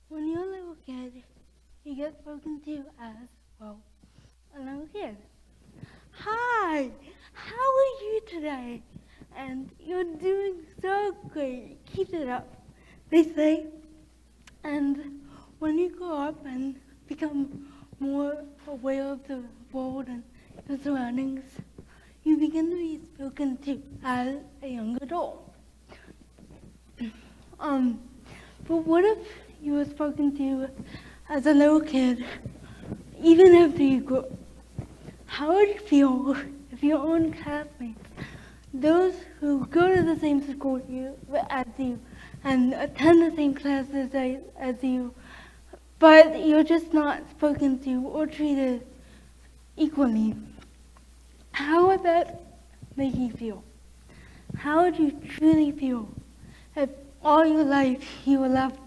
When you're a little kid, you get spoken to as, well, a little kid. Hi, how are you today? And you're doing so great. Keep it up, they say. And when you grow up and become more aware of the world and your surroundings, you begin to be spoken to as a young adult. But what if you were spoken to as a little kid, even after you grew up? How would you feel if your own classmates, those who go to the same school as you and attend the same classes as you, but you're just not spoken to or treated equally? How would that make you feel? How would you truly feel if all your life you were left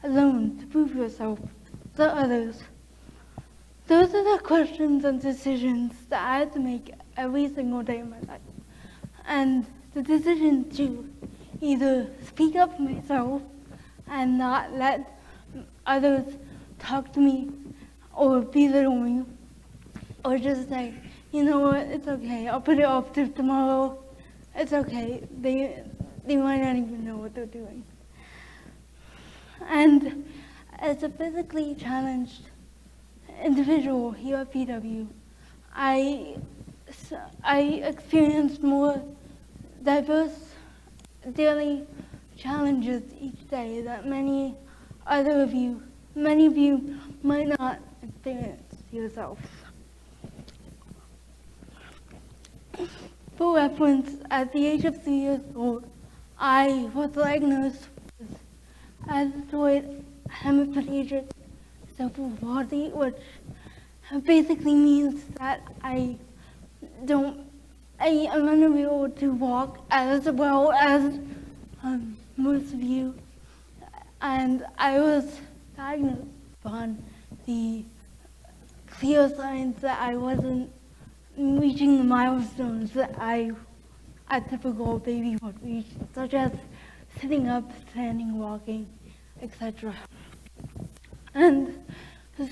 alone to prove yourself to others? Those are the questions and decisions that I had to make every single day of my life. And the decision to either speak up for myself and not let others talk to me or belittle me, or just say, you know what, it's okay, I'll put it off to tomorrow. It's okay, they might not even know what they're doing. And as a physically challenged individual here at PW, I experienced more diverse daily challenges each day that many of you might not experience yourself. For reference, at the age of 3 years old, I was diagnosed with rheumatoid hemiplegic cerebral palsy, which basically means that I am unable to walk as well as most of you. And I was diagnosed on the clear signs that I wasn't reaching the milestones that a typical baby would reach, such as sitting up, standing, walking, etc. And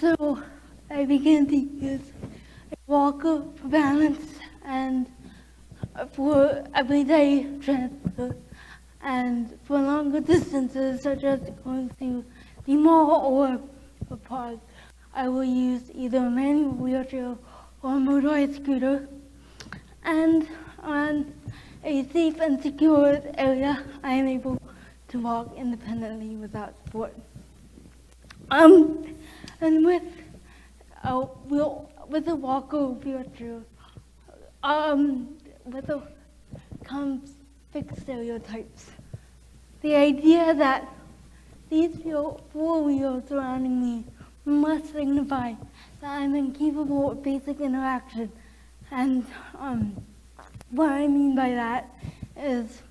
so I began to use a walker for balance and for everyday transport, and for longer distances, such as going to the mall or a park, I will use either a manual wheelchair or a motorized scooter. And on a safe and secure area, I am able to walk independently without support. And with a walker wheelchair, comes fixed stereotypes. The idea that these four wheels surrounding me must signify that I'm incapable of basic interaction. And what I mean by that is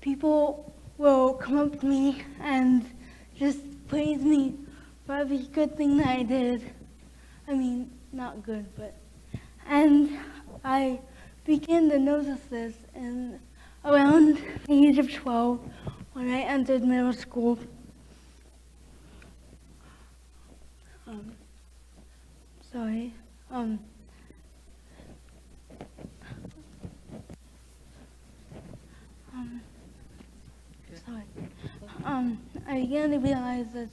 people will come up to me and just praise me for every good thing that I did. I mean, not good, but. And I began to notice this in around the age of 12 when I entered middle school. Sorry. I began to realize this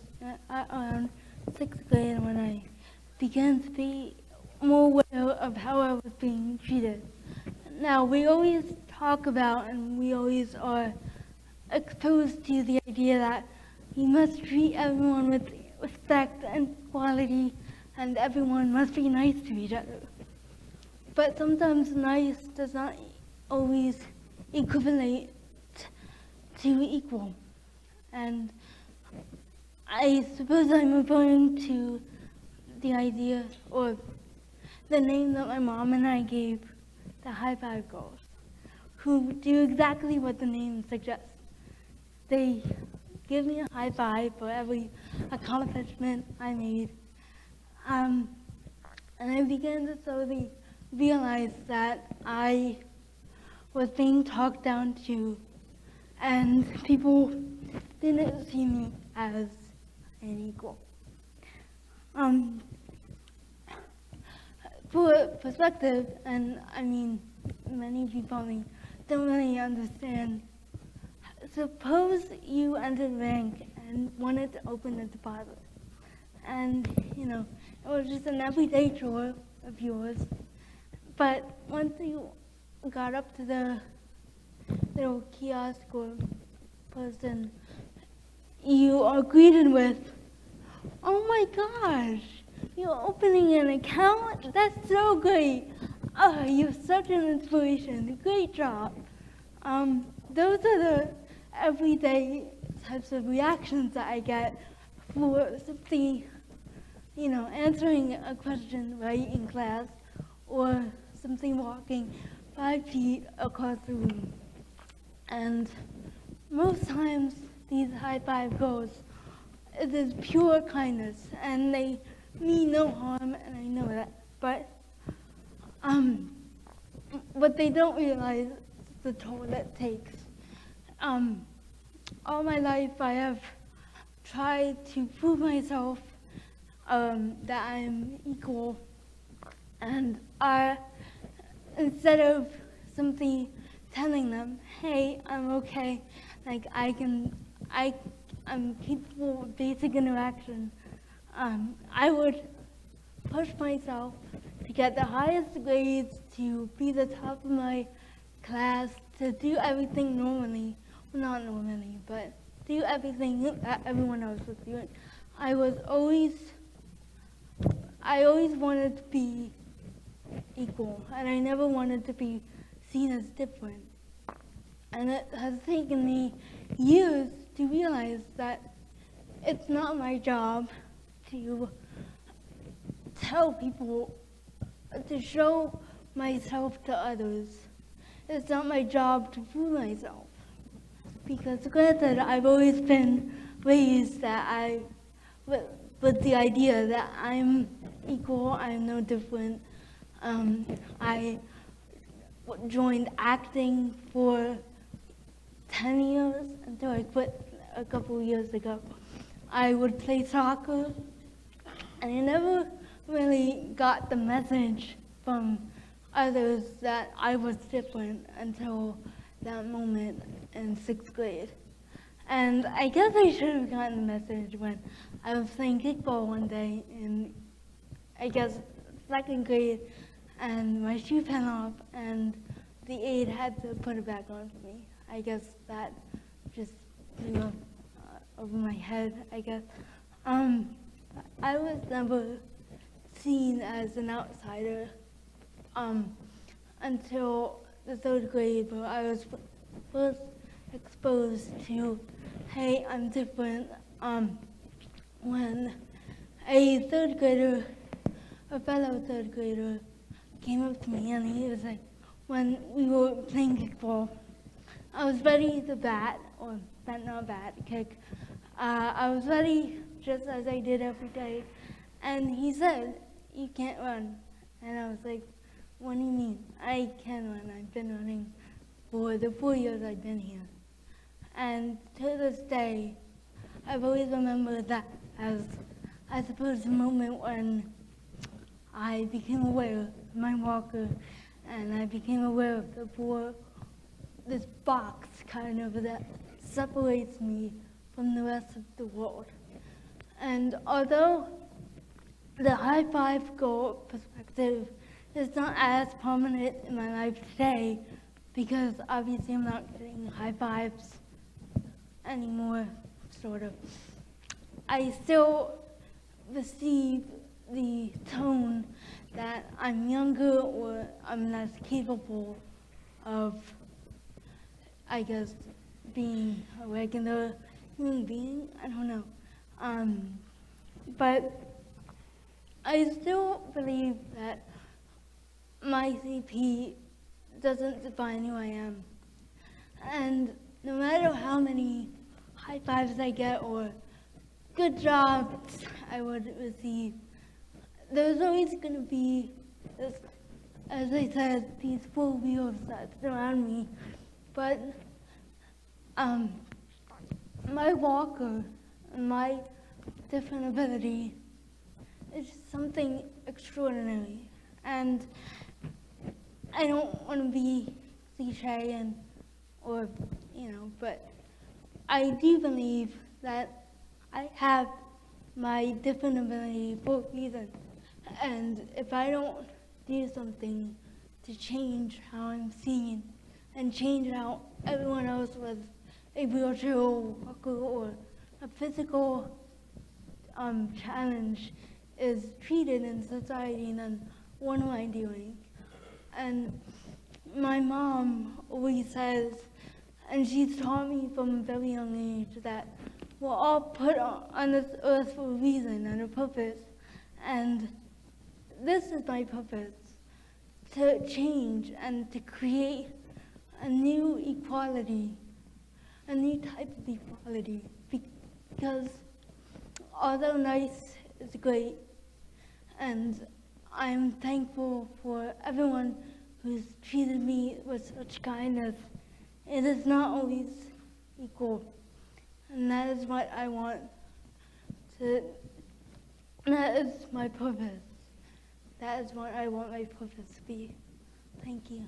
around 6th grade when I began to be more aware of how I was being treated. Now, we always talk about and we always are exposed to the idea that you must treat everyone with respect and equality, and everyone must be nice to each other. But sometimes nice does not always equivalent to equal. And I suppose I'm referring to the idea or the name that my mom and I gave the high five girls, who do exactly what the name suggests. They give me a high five for every accomplishment I made. And I began to slowly realize that I was being talked down to, and people didn't see me as and equal. For perspective, and I mean, many people don't really understand. Suppose you entered a bank and wanted to open a deposit, and it was just an everyday chore of yours. But once you got up to the little kiosk or person, you are greeted with, "Oh my gosh, you're opening an account? That's so great. Oh, you're such an inspiration. Great job." Those are the everyday types of reactions that I get for simply, answering a question right in class, or simply walking 5 feet across the room. And most times, these high five goals, it is pure kindness, and they mean no harm, and I know that. But what they don't realize is the toll that takes. All my life, I have tried to prove myself that I'm equal, and instead of simply telling them, "Hey, I'm okay, like I'm capable of basic interaction," I would push myself to get the highest grades, to be the top of my class, to do everything normally. Well, not normally, but do everything that everyone else was doing. I always wanted to be equal, and I never wanted to be seen as different. And it has taken me years to realize that it's not my job to tell people, to show myself to others. It's not my job to prove myself. Because granted, I've always been raised with the idea that I'm equal, I'm no different. I joined acting for 10 years until I quit a couple years ago. I would play soccer, and I never really got the message from others that I was different until that moment in 6th grade. And I guess I should have gotten the message when I was playing kickball one day in, I guess, 2nd grade, and my shoe fell off, and the aide had to put it back on for me. I guess that just flew over my head, I guess. I was never seen as an outsider until the 3rd grade, where I was first exposed to, "Hey, I'm different," when a fellow 3rd grader came up to me, and he was like, when we were playing kickball, I was ready to bat, or not bat, kick. I was ready just as I did every day, and he said, "You can't run." And I was like, "What do you mean? I can run. I've been running for the 4 years I've been here." And to this day, I've always remembered that as, I suppose, the moment when I became aware of my walker, and I became aware of this box kind of that separates me from the rest of the world. And although the high five goal perspective is not as prominent in my life today, because obviously I'm not getting high fives anymore, sort of, I still receive the tone that I'm younger, or I'm less capable of, I guess, being a regular human being. I don't know. But I still believe that my CP doesn't define who I am. And no matter how many high fives I get or good jobs I would receive, there's always going to be this, as I said, these 4 wheels that surround me. But my walker, my different ability is something extraordinary. And I don't want to be cliche or, but I do believe that I have my different ability for a reason. And if I don't do something to change how I'm seen and change how everyone else with a wheelchair or walker or a physical challenge is treated in society, then what am I doing? And my mom always says, and she's taught me from a very young age, that we're all put on this earth for a reason and a purpose. And this is my purpose, to change and to create a new equality, a new type of equality. Because although nice is great, and I'm thankful for everyone who's treated me with such kindness, it is not always equal. And that is what I want that is my purpose. That is what I want my purpose to be. Thank you.